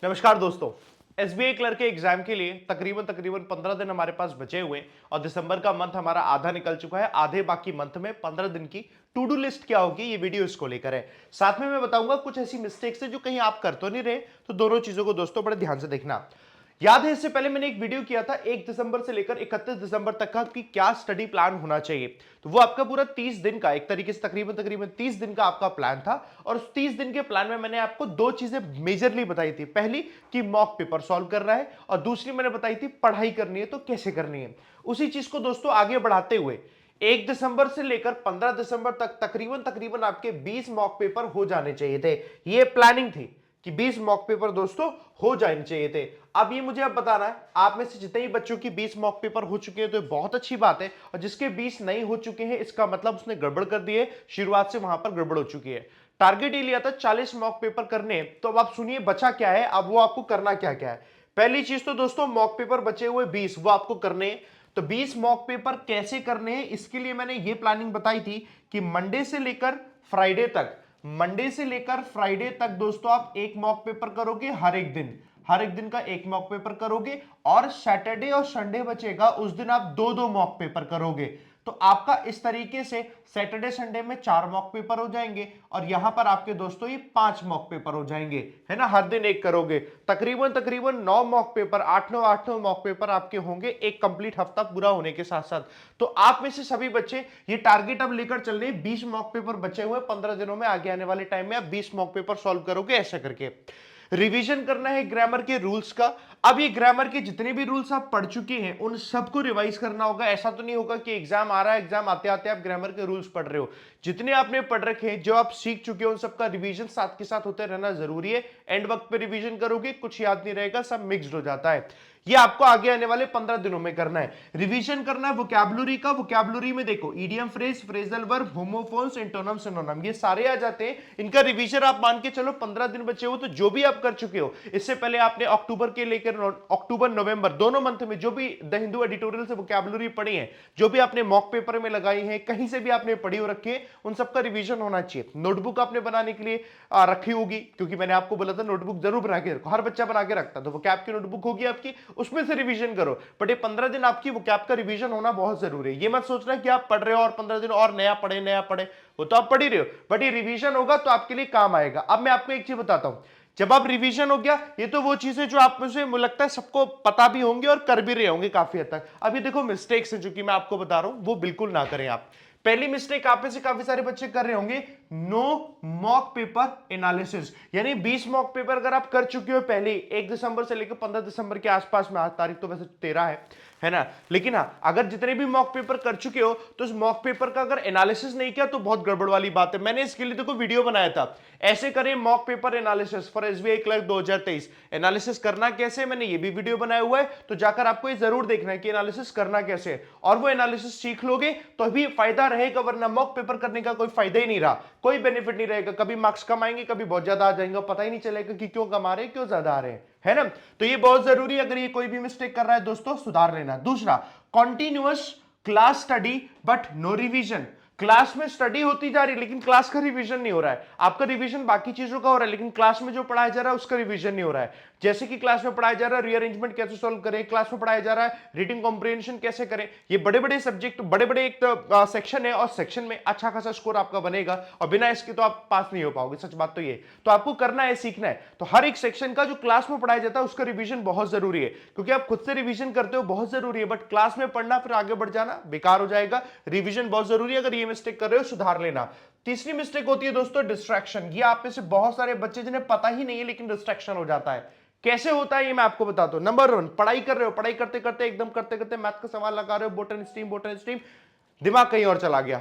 नमस्कार दोस्तों। SBI clerk के एग्जाम के लिए तकरीबन 15 दिन हमारे पास बचे हुए हैं और दिसंबर का मंथ हमारा आधा निकल चुका है। आधे बाकी मंथ में 15 दिन की टू डू लिस्ट क्या होगी, ये वीडियो इसको लेकर है। साथ में मैं बताऊंगा कुछ ऐसी मिस्टेक्स है जो कहीं आप कर तो नहीं रहे, तो दोनों चीजों को दोस्तों बड़े ध्यान से देखना। याद है इससे पहले मैंने एक वीडियो किया था 1 दिसंबर से लेकर 31 दिसंबर तक का कि क्या स्टडी प्लान होना चाहिए। तो वो आपका पूरा 30 दिन का, एक तरीके से तकरीबन 30 दिन का आपका प्लान था। और उस 30 दिन के प्लान में मैंने आपको दो चीजें मेजरली बताई थी। पहली कि मॉक पेपर सॉल्व करना है और दूसरी मैंने बताई थी पढ़ाई करनी है तो कैसे करनी है। उसी चीज को दोस्तों आगे बढ़ाते हुए 1 दिसंबर से लेकर 15 दिसंबर तक तकरीबन आपके 20 मॉक पेपर हो जाने चाहिए थे। ये प्लानिंग थी कि 20 मॉक पेपर दोस्तों हो जाने चाहिए थे। अब ये मुझे अब बताना है, आप में से जितने ही बच्चों की 20 मॉक पेपर हो चुके हैं तो बहुत अच्छी बात है, और जिसके 20 नहीं हो चुके हैं इसका मतलब उसने गड़बड़ कर दी है, शुरुआत से वहां पर गड़बड़ हो चुकी है। टारगेट ये लिया था 40 मॉक पेपर करने, तो अब आप सुनिए बचा क्या है, अब वो आपको करना क्या क्या है। पहली चीज तो दोस्तों मॉक पेपर बचे हुए 20 वो आपको करने हैं। तो 20 मॉक पेपर कैसे करने हैं इसके लिए मैंने ये प्लानिंग बताई थी कि मंडे से लेकर फ्राइडे तक दोस्तों आप एक मॉक पेपर करोगे हर एक दिन का एक मॉक पेपर करोगे, और सैटरडे और संडे बचेगा उस दिन आप दो दो मॉक पेपर करोगे। तो आपका इस तरीके से सैटरडे संडे में 4 मॉक पेपर हो जाएंगे और यहां पर आपके दोस्तों ये 5 मॉक पेपर हो जाएंगे, है ना। हर दिन एक करोगे, तकरीबन 9 मॉक पेपर, 8 9 मॉक पेपर आपके होंगे एक कंप्लीट हफ्ता पूरा होने के साथ साथ। तो आप में से सभी बच्चे ये टारगेट अब लेकर चल रहे हैं, 20 मॉक पेपर बचे हुए 15 दिनों में, आगे आने वाले टाइम में आप 20 मॉक पेपर सॉल्व करोगे ऐसा करके। रिवीजन करना है ग्रामर के रूल्स का। अब ये ग्रामर के जितने भी रूल्स आप पढ़ चुके हैं उन सबको रिवाइज करना होगा। ऐसा तो नहीं होगा कि एग्जाम आ रहा है, एग्जाम आते आते आप ग्रामर के रूल्स पढ़ रहे हो। जितने आपने पढ़ रखे हैं, जो आप सीख चुके हो, उन सबका रिवीजन साथ के साथ होते रहना जरूरी है। एंड वक्त पे रिवीजन करोगे कुछ याद नहीं रहेगा, सब मिक्स्ड हो जाता है। ये आपको आगे आने वाले 15 दिनों में करना है। रिवीजन करना है वोकैबुलरी का। वोकैबुलरी में देखो idiom phrase, phrasal verb, homophones, antonym, synonym, ये सारे आ जाते हैं। इनका रिवीजन आप मान के चलो 15 दिन बचे हो तो जो भी आप कर चुके हो, इससे पहले आपने अक्टूबर के लेकर अक्टूबर नवंबर दोनों मंथ में जो भी द हिंदू एडिटोरियल से वोकैबुलरी पढ़ी है, जो भी आपने मॉक पेपर में लगाई है, कहीं से भी आपने पढ़ी हो रखी है, उन सबका रिवीजन होना चाहिए। नोटबुक आपने बनाने के लिए रखी होगी, क्योंकि मैंने आपको बोला था नोटबुक जरूर बना के रखो, हर बच्चा बना के रखता, तो वोकैब की नोटबुक होगी आपकी, उसमें से रिवीजन करो। बट ये 15 दिन आपकी वोकैब का रिवीजन होना बहुत जरूरी है। ये मत सोचना कि आप पढ़ रहे हो और 15 दिन और नया पढ़े, वो तो आप पढ़ ही रहे हो, बट ये रिवीजन होगा तो आपके लिए काम आएगा। अब मैं आपको एक चीज बताता हूं, जब आप रिवीजन हो गया, ये तो वो चीजें जो आप में से मुझे लगता है सबको पता भी होंगे और कर भी रहे होंगे काफी हद तक। अब ये देखो मिस्टेक्स हैं जो कि मैं आपको बता रहा हूं, वो बिल्कुल ना करें आप। पहली मिस्टेक आप में से काफी सारे बच्चे कर रहे होंगे, नो मॉक पेपर एनालिसिस। यानी 20 मॉक पेपर अगर आप कर चुके हो पहले 1 दिसंबर से लेकर 15 दिसंबर के आसपास में, आज तारीख तो वैसे 13 है ना, लेकिन हाँ अगर जितने भी मॉक पेपर कर चुके हो तो उस मॉक पेपर का अगर एनालिसिस नहीं किया तो बहुत गड़बड़ वाली बात है। मैंने इसके लिए देखो वीडियो बनाया था, ऐसे करें mock paper analysis for SBI clerk 2023। Analysis करना कैसे, मैंने ये भी वीडियो बनाया हुआ है, तो जाकर आपको ये जरूर देखना है कि एनालिसिस करना कैसे है, और वो एनालिसिस सीख लोगे तो भी फायदा रहेगा, वरना मॉक पेपर करने का कोई फायदा ही नहीं रहा, कोई बेनिफिट नहीं रहेगा। कभी मार्क्स कम आएंगे, कभी बहुत ज्यादा आ जाएंगे, पता ही नहीं चलेगा कि क्यों कम आ रहे हैं, क्यों ज्यादा आ रहे हैं, है ना। तो ये बहुत जरूरी है, अगर ये कोई भी मिस्टेक कर रहा है दोस्तों सुधार लेना। दूसरा, continuous class study but no revision. Class में स्टडी होती जा रही है लेकिन क्लास का रिवीजन नहीं हो रहा है। आपका रिवीजन बाकी चीजों का हो रहा है लेकिन क्लास में जो पढ़ाया जा रहा है उसका रिवीजन नहीं हो रहा है। जैसे कि क्लास में पढ़ाया जा रहा है रीअरेंजमेंट कैसे सॉल्व करें, क्लास में पढ़ाया जा रहा है रीडिंग कॉम्प्रिहेंशन कैसे करें, ये बड़े बड़े सब्जेक्ट, बड़े बड़े एक सेक्शन है, और सेक्शन में अच्छा खासा स्कोर आपका बनेगा, और बिना इसके तो आप पास नहीं हो पाओगे, सच बात तो ये। तो आपको करना है, सीखना है। तो हर एक सेक्शन का जो क्लास में पढ़ाया जाता है उसका रिवीजन बहुत जरूरी है, क्योंकि आप खुद से रिवीजन करते हो बहुत जरूरी है, बट क्लास में पढ़ना फिर आगे बढ़ जाना बेकार हो जाएगा। रिवीजन बहुत जरूरी है, अगर ये मिस्टेक कर रहे हो सुधार लेना। तीसरी मिस्टेक होती है दोस्तों डिस्ट्रैक्शन। ये आप में से बहुत सारे बच्चे जिन्हें पता ही नहीं है लेकिन डिस्ट्रैक्शन हो जाता है। कैसे होता है ये मैं आपको बताता हूं। नंबर 1, पढ़ाई कर रहे हो, पढ़ाई करते करते एकदम करते करते मैथ का सवाल लगा रहे हो, बोटन स्ट्रीम, दिमाग कहीं और चला गया।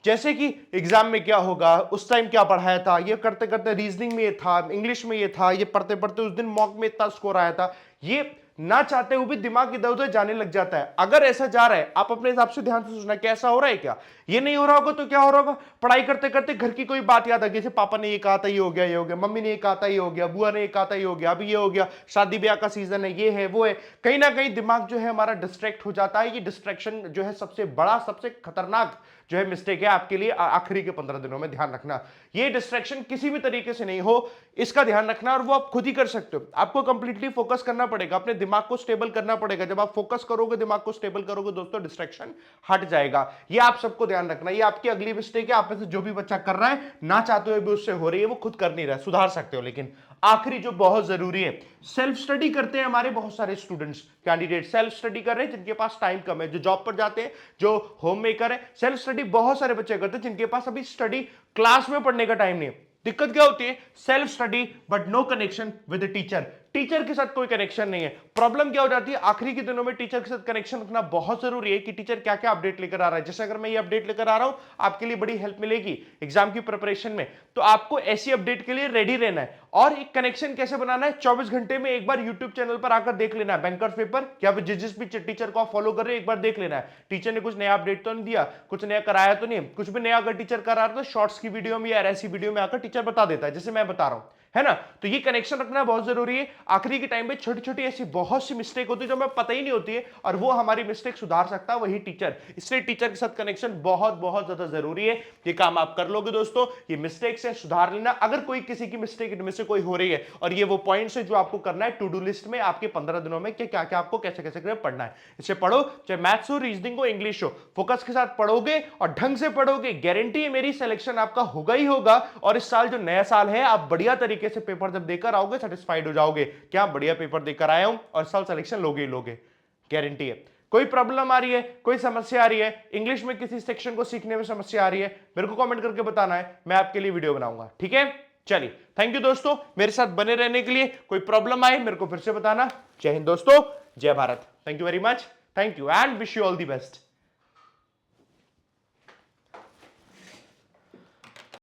जैसे कि एग्जाम में क्या होगा, उस टाइम क्या पढ़ाया था, ये करते करते रीजनिंग में ये था, इंग्लिश में ये था, ये पढ़ते पढ़ते उस दिन मॉक में इतना स्कोर आया था, ये ना चाहते हुए भी दिमाग इधर उधर जाने लग जाता है। अगर ऐसा जा रहा है, आप अपने हिसाब से ध्यान से सोचना क्या ऐसा हो रहा है क्या। ये नहीं हो रहा होगा तो क्या हो रहा होगा, पढ़ाई करते करते घर की कोई बात याद आ गई, जैसे पापा ने ये कहा था ये हो गया, ये हो गया, मम्मी ने ये कहा था ये हो गया, बुआ ने ये कहा था ये हो गया, अभी ये हो गया, शादी ब्याह का सीजन है, ये है वो है, कहीं ना कहीं दिमाग जो है हमारा डिस्ट्रैक्ट हो जाता है। ये डिस्ट्रैक्शन जो है सबसे बड़ा, सबसे खतरनाक जो है मिस्टेक है आपके लिए आखिरी के 15 दिनों में, ध्यान रखना। ये डिस्ट्रैक्शन किसी भी तरीके से नहीं हो, इसका ध्यान रखना, और वो आप खुद ही कर सकते हो। आपको कंप्लीटली फोकस करना पड़ेगा, अपने दिमाग को स्टेबल करना पड़ेगा। जब आप फोकस करोगे, दिमाग को स्टेबल करोगे दोस्तों, डिस्ट्रैक्शन हट जाएगा। ये आप सबको ध्यान रखना। ये आपकी अगली मिस्टेक है, आप में से जो भी बच्चा कर रहा है ना चाहते हुए भी उससे हो रही है, वो खुद कर नहीं रहा है, सुधार सकते हो। लेकिन आखिरी जो बहुत जरूरी है, सेल्फ स्टडी करते हैं हमारे बहुत सारे स्टूडेंट्स, कैंडिडेट सेल्फ स्टडी कर रहे हैं जिनके पास टाइम कम है, जो जॉब पर जाते हैं, जो होम मेकर है। सेल्फ स्टडी बहुत सारे बच्चे करते हैं जिनके पास अभी स्टडी क्लास में पढ़ने का टाइम नहीं है। दिक्कत क्या होती है? Self study but no connection with the teacher, teacher के साथ कोई कनेक्शन नहीं है। प्रॉब्लम क्या हो जाती है? आखिरी के दिनों में टीचर के साथ कनेक्शन रखना बहुत जरूरी है कि टीचर क्या क्या अपडेट लेकर आ रहा है। जैसे अगर मैं ये अपडेट लेकर आ रहा हूं, आपके लिए बड़ी हेल्प मिलेगी एग्जाम की प्रिपरेशन में, तो आपको ऐसी अपडेट के लिए रेडी रहना है। और एक कनेक्शन कैसे बनाना है? 24 घंटे में एक बार यूट्यूब चैनल पर आकर देख लेना है बैंकर्स पेपर, या फिर जिस भी टीचर को आप फॉलो कर रहे हैं एक बार देख लेना है, टीचर ने कुछ नया अपडेट तो नहीं दिया, कुछ नया कराया तो नहीं। कुछ भी नया अगर टीचर करा रहा है तो शॉर्ट्स की वीडियो में या ऐसी वीडियो में आकर टीचर बता देता है, जैसे मैं बता रहा हूं, है ना। तो ये कनेक्शन रखना बहुत जरूरी है। आखिरी के टाइम पे छोटी छोटी ऐसी बहुत सी मिस्टेक होती है जो हमें पता ही नहीं होती है, और वो हमारी मिस्टेक सुधार सकता है वही टीचर। इसलिए टीचर के साथ कनेक्शन बहुत बहुत ज्यादा जरूरी है। ये काम आप कर लोगे दोस्तों, ये मिस्टेक से सुधार लेना। अगर कोई किसी की मिस्टेक इनमें से कोई हो रही है, और ये वो पॉइंट्स है जो आपको करना है टू डू लिस्ट में आपके 15 दिनों में, क्या क्या आपको कैसे कैसे करके पढ़ना है। इसे पढ़ो, चाहे मैथ्स हो, रीजनिंग हो, इंग्लिश हो, फोकस के साथ पढ़ोगे और ढंग से पढ़ोगे, गारंटी है मेरी सिलेक्शन आपका होगा ही होगा। और इस साल जो नया साल है, आप बढ़िया तरीके से पेपर जब देकर आओगे, सेटिस्फाइड हो जाओगे, क्या बढ़िया पेपर देकर आया हूं, और इस साल सिलेक्शन लोगे ही लोगे, गारंटी है। कोई प्रॉब्लम आ रही है, कोई समस्या आ रही है, इंग्लिश में किसी सेक्शन को सीखने में समस्या आ रही है, मेरे को कमेंट करके बताना है, मैं आपके लिए वीडियो बनाऊंगा, ठीक है। चलिए, थैंक यू दोस्तों मेरे साथ बने रहने के लिए। कोई प्रॉब्लम आए मेरे को फिर से बताना। जय हिंद दोस्तों, जय Bharat. Thank you very much, thank you and wish you all the best.